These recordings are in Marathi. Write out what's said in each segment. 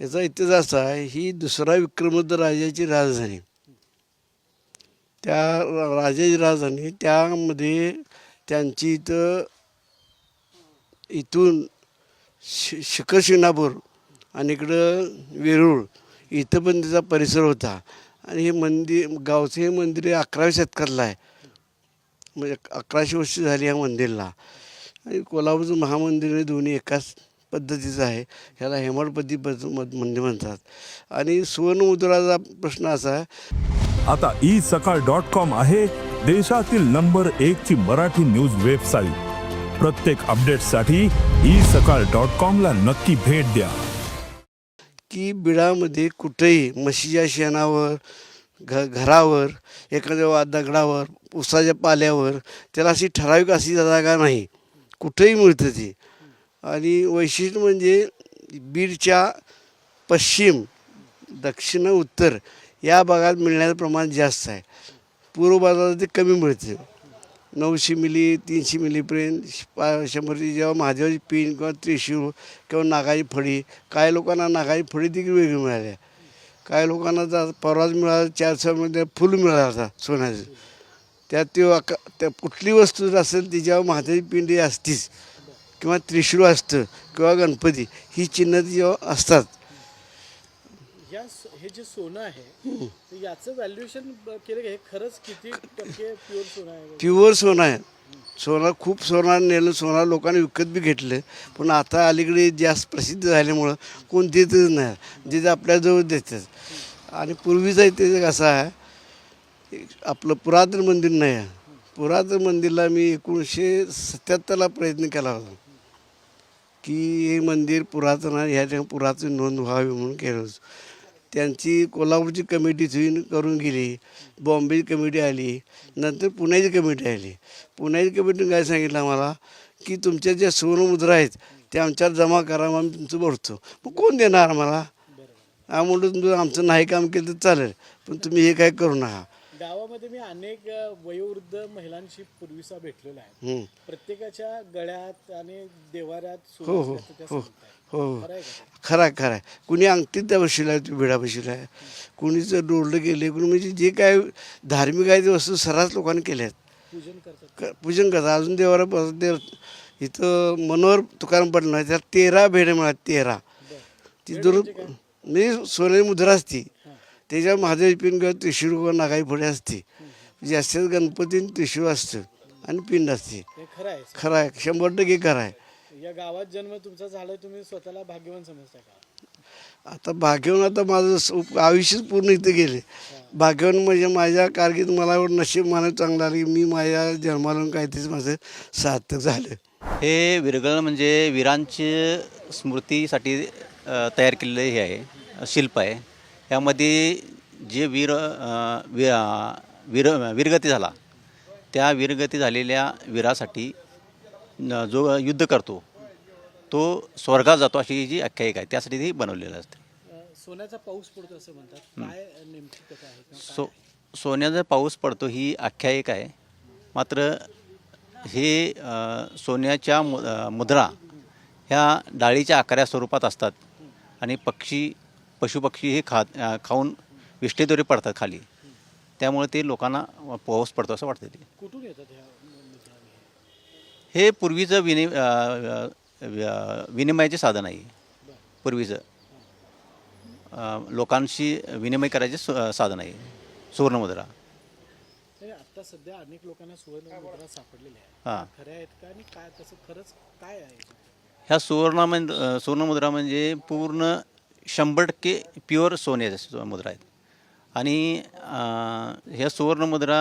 त्याचा इतिहास असा आहे, ही दुसरा विक्रमोत्तर राजाची राजधानी. त्या राजाची राजधानी त्यामध्ये त्यांची इथून शिखर शिंगणापूर आणि इकडं वेरूळ इथं पण त्याचा परिसर होता. आणि हे मंदिर गावचं हे मंदिर 11व्या शतकातलं आहे. म्हणजे 1100 वर्ष झाली या मंदिरला. आणि कोल्हापूरचं महामंदिर हे दोन्ही एकाच पद्धतीचं आहे. ह्याला हेमाडपंथी मंदिर म्हणतात. आणि सुवर्णमुद्राचा प्रश्न असा आहे, आता isakal.com आहे देशातील नंबर 1 ची मराठी न्यूज वेबसाईट. प्रत्येक अपडेटसाठी isakal.com ला नक्की भेट द्या. की बिळामध्ये कुठेही म्हशीच्या शेणावर, घरावर, एखाद्या दगडावर, उसाच्या पाल्यावर त्याला अशी ठराविक अशी जागा नाही, कुठेही मिळतं ती. आणि वैशिष्ट्य म्हणजे बीडच्या पश्चिम, दक्षिण, उत्तर या भागात मिळण्याचं प्रमाण जास्त आहे. पूर्व भागात ते कमी मिळतं. 900 मिली 300 मिलीपर्यंत 100 जेव्हा महादेवाची पिन किंवा त्रिशूळ किंवा नागाची फळी, काही लोकांना नागाची फळी देखील वेगळी मिळाली. काही लोकांना परवाच मिळालं 400मध्ये फुल मिळालं सोन्याचं. त्यात त्या कुठली वस्तू जर असेल तिच्यावर महादेवाची पिंडी असतीच, किंवा त्रिशूळ असतं, किंवा गणपती, ही चिन्ह जेव्हा असतात. हे जे सोनं आहे याचं व्हॅल्युएशन केलं हे खरंच किती टक्के प्युअर सोनं आहे? प्युअर सोनं आहे. सोनं खूप सोनं नेलं, सोनं लोकांनी विकत बी घेतलं. पण आता अलीकडे जास्त प्रसिद्ध झाल्यामुळं कोण देतच नाही, जे आपल्याजवळ देतात. आणि पूर्वीचा इतिहास कसा आहे, आपलं पुरातन मंदिर नाही आहे. पुरातन मंदिरला मी 1977ला प्रयत्न केला होता की हे मंदिर पुरातन आहे, ह्या ठिकाणी पुरातन नोंद व्हावी म्हणून केलं होतं. त्यांची कोल्हापूरची कमिटी करून गेली, बॉम्बेची कमिटी आली, नंतर पुण्याची कमिटी आली. पुण्याची कमिटीने काय सांगितलं आम्हाला की तुमच्या ज्या सुवर्णमुद्रा आहेत त्या आमच्यावर जमा करा, मग आम्ही तुमचं भरतो. मग कोण देणार आम्हाला? आम्ही म्हणतो तुमचं आमचं नाही काम केलं तर चालेल, पण तुम्ही हे काय करू नका. गावामध्ये मी अनेक वयोवृद्ध महिलांशी पूर्वीचा भेटलेला आहे. प्रत्येकाच्या गळ्यात आणि देवाऱ्यात हो हो हो हो खरं आहे. कुणी अंगठीत त्या बसला आहे, बिडा बसला आहे, कुणीच डोरलं गेले, कुणी म्हणजे जे काय धार्मिक आहे ते वस्तू सर्रास लोकांनी केल्या आहेत. पूजन करतात. अजून देवारा इथं मनोहर तुकाराम पडलं आहे, त्यात 13 भेडे मिळाल्या. 13 ती दुरून म्हणजे सोन्याची मुद्रा असती, त्याच्यावर महादेवाची पिंड किंवा त्रिशूळ किंवा नागाची फळी असते. जास्तीत गणपती त्रिशूळ असतं आणि पिंड असते. खरं आहे, 100% खरं आहे. या गावात जन्म तुमचा झाला, तुम्ही स्वतःला भाग्यवान समजता का? आता भाग्यवान, आता माझं आयुष्यच पूर्ण इथं गेले. भाग्यवान म्हणजे माझ्या कारकीर्द मला नशीब मानत चांगलं आलं की मी माझ्या जन्माला काहीतरीच माझं सार्थक झालं. हे विरगळ म्हणजे वीरांची स्मृतीसाठी तयार केलेलं हे आहे, शिल्प आहे. यामध्ये जे वीरगती झाला, त्या वीरगती झालेल्या वीरासाठी जो युद्ध करतो तो स्वर्गात जातो, अशी जी आख्यायिका आहे, त्यासाठी ती बनवलेलं असते. सोन्याचा पाऊस पडतो असं म्हणतात, काय नेमकी कथा आहे? सोन्याचा पाऊस पडतो ही आख्यायिका आहे. मात्र हे सोन्याच्या मुद्रा ह्या डाळीच्या आकारा स्वरूपात असतात आणि पशुपक्षी हे खाऊन विष्ठेद्वारे पडतात खाली. त्यामुळे ते लोकांना पाऊस पडतो असं वाटतं. ते कुठून येतात ह्या? हे पूर्वीचं विनिमयाचे साधन आहे. पूर्वीचं लोकांशी विनिमय करायचे साधन आहे सुवर्णमुद्रा. आता सध्या अनेक लोकांना सुवर्णमुद्रा सापडलेल्या आहेत. हां, खऱ्या आहेत का? आणि काय तसं खरंच काय आहे? ह्या सुवर्णमुद्रा म्हणजे पूर्ण 100% प्युअर सोन्याच्या मुद्रा आहेत. आणि ह्या सुवर्णमुद्रा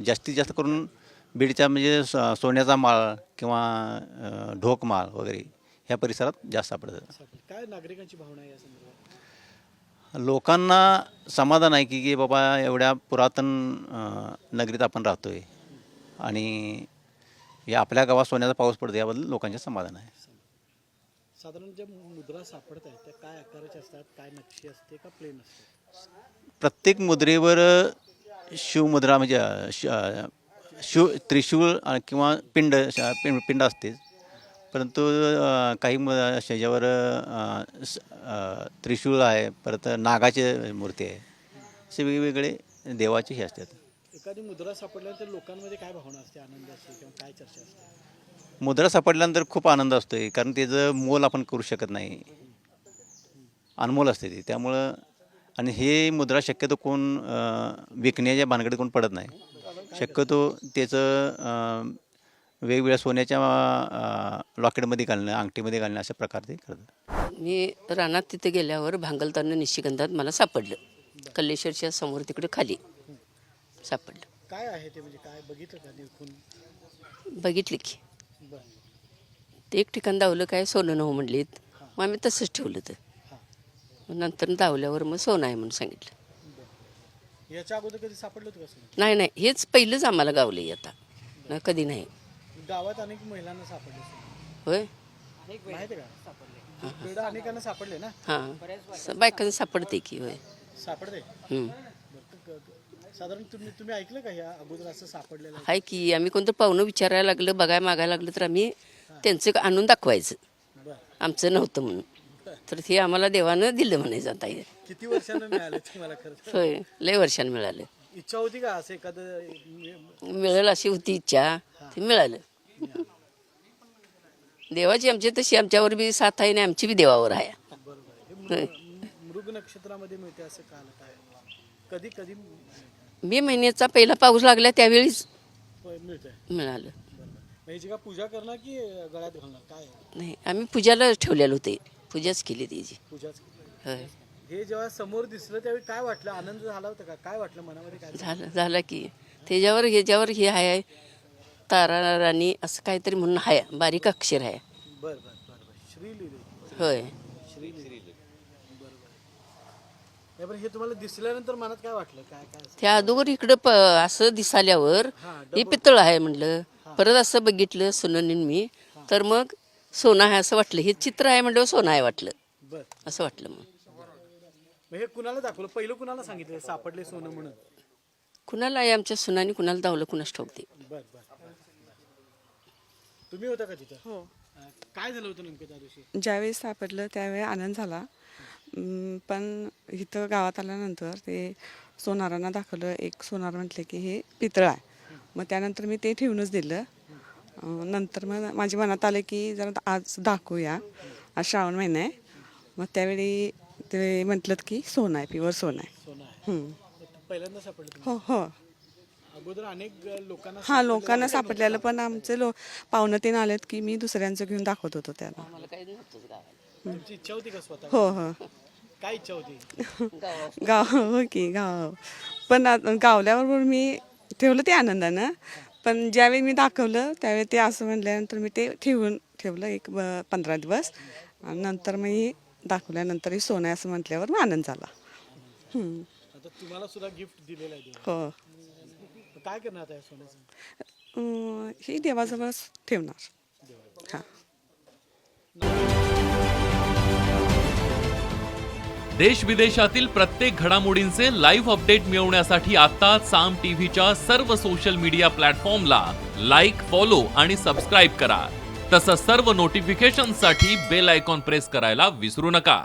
जास्तीत जास्त करून बीडच्या म्हणजे सोन्याचा माळ किंवा ढोक माळ वगैरे ह्या परिसरात जास्त सापडतात. काय नागरिकांची भावना आहे या संदर्भात? लोकांना समाधान आहे की बाबा एवढ्या पुरातन नगरीत आपण राहतो आहे आणि या आपल्या गावात सोन्याचा पाऊस पडतो, याबद्दल लोकांचे समाधान आहे. साधारण ज्या मुद्रा सापडत आहेत त्या काय आकाराच्या असतात, काय नक्षी असते का प्लेन असते? प्रत्येक मुद्रेवर शिवमुद्रा म्हणजे त्रिशूळ किंवा पिंड असते. परंतु काही त्याच्यावर त्रिशूळ आहे, परत नागाचे मूर्ती आहे, असे वेगवेगळे देवाचे हे असतात. एखादी मुद्रा सापडल्यानंतर लोकांमध्ये काय भावना असते, आनंदाची किंवा काय चर्चा असते? मुद्रा सापडल्यानंतर खूप आनंद असतो आहे, कारण त्याचं मोल आपण करू शकत नाही, अनमोल असते ती. त्यामुळं आणि हे मुद्रा शक्यतो कोण विकण्याच्या भानगडीत कोण पडत नाही. शक्यतो त्याचं वेगवेगळ्या सोन्याच्या लॉकेटमध्ये घालणं, अंगठीमध्ये घालणं अशा प्रकारे ते करतात. मी रानात तिथे गेल्यावर भांगलताना निशिगंधात मला सापडलं. कल्लेश्वरच्या समोर तिकडे खाली सापडलं. काय आहे ते, म्हणजे काय बघितलं का निरखून? बघितले की बरं. ते एक ठिकाण दावलं काय सोनं नव्ह म्हणलीत, मग आम्ही तसंच ठेवलं. तर मग नंतर दावल्यावर मग सोनं आहे म्हणून सांगितलं. याच्या अगोदर कधी सापडलं होतं का सोनं? नाही नाही, हेच पहिलंच आम्हाला गावलं आता, नाही कधी नाही. गावात अनेक महिलांना सापडले सोनं, होय माहिती आहे का? पेढं अनेकांना सापडले ना? हां, बायकांना सापडते की. होय सापडते. हं. साधारण तुम्ही ऐकलं का ह्या अगोदर असं सापडलेलं आहे? आहे की. आम्ही कोणतं पाहुणं विचारायला लागलं, बघायला मागायला लागलं तर आम्ही त्यांचं आणून दाखवायचं, बरं. आमचं नव्हतं म्हणून. तर ते आम्हाला देवानं दिलं म्हणायचं. आता हे किती वर्षांना मिळालं तुम्हाला खरं? होय, लय वर्षानं मिळालं. इच्छा होती का असं एखादं? मिळेल अशी होती इच्छा, ते मिळालं. देवाची आमची तशी आमच्यावर बी साथ आहे आणि आमची बी देवावर आहे. बरोबर आहे. मृग नक्षत्रामध्ये मिळते असं काल काय? कधी कधी मे महिन्याचा पहिला पाऊस लागला त्यावेळीच मिळतंय? मिळालं. ह्याची का पूजा करणार की गळ्यात घालणार, काय नाही, आम्ही पूजाला ठेवलेलं होते, पूजाच केली त्याची. पूजाच? होय, हे जेव्हा समोर दिसलं त्यावेळी काय वाटलं? आनंद झाला होता का? काय वाटलं मनामध्ये? काय झालं की. त्याच्यावर ह्याच्यावर हे आहे तारा राणी असं काहीतरी म्हणून आहे, बारीक अक्षर आहे. बरं बरं बरं बरं. श्री लिहिले. होय. श्री लिहिले. बरोबर. हे तुम्हाला दिसल्यानंतर मनात काय वाटलं? काय काय? त्या अगोदर इकडं असं दिसाल्यावर हे पितळ आहे म्हणलं. परत असं बघितलं सुननीन मी, तर मग सोनं आहे असं वाटलं. हे चित्र आहे म्हणलं सोनं आहे वाटलं, बरं. असं वाटलं. मग हे कुणाला दाखवलं? पहिलं कुणाला सांगितलं सापडले सोनं म्हणून? कुणाला आहे आमच्या सुनानी, कुणाला दावलं कुणाच ठाऊकते. बरं बरं. तुम्ही होता का तिथं? हो. काय झालं होतं नेमकं त्या दिवशी? ज्यावेळी सापडलं त्यावेळी आनंद झाला. पण इथं गावात आल्यानंतर ते सोनारांना दाखवलं. एक सोनार म्हटले की हे पितळ आहे. मग त्यानंतर मी ते ठेवूनच दिलं. नंतर मग माझ्या मनात आलं की जरा आज दाखवूया, आज श्रावण महिना आहे. मग त्यावेळी ते म्हटलं की सोनं आहे, प्युअर सोनं आहे. सोनं आहे. पहिल्यांदा सापडलं तुम्ही? हो हो. अगोदर अनेक लोकांना हां, लोकांना सापडलेलं, पण आमचे पाहुणं ते आलेत की मी दुसऱ्यांचं घेऊन दाखवत होतो त्यांना. तुमची इच्छा होती का स्वतः? हो हो. काय इच्छा होती? गाव हो की गाव. पण गावल्याबरोबर मी ठेवलं ते आनंदानं. पण ज्यावेळी मी दाखवलं त्यावेळी ते असं म्हणल्यानंतर मी ते ठेवलं एक 15 दिवस. आणि नंतर मी दाखवल्यानंतर हे सोनं आहे असं म्हटल्यावर मग आनंद झाला. आता तुम्हाला सुद्धा गिफ्ट दिलेलं आहे. हो. काय करणार आता या सोन्याचं? हे देवाजवळ ठेवणार. हां. देश विदेशातील प्रत्येक घडामोडींचे लाईव्ह अपडेट मिळवण्यासाठी आता साम टीव्हीच्या सर्व सोशल मीडिया प्लॅटफॉर्मला लाईक, फॉलो आणि सबस्क्राईब करा. तसंच सर्व नोटिफिकेशनसाठी बेल आयकॉन प्रेस करायला विसरू नका.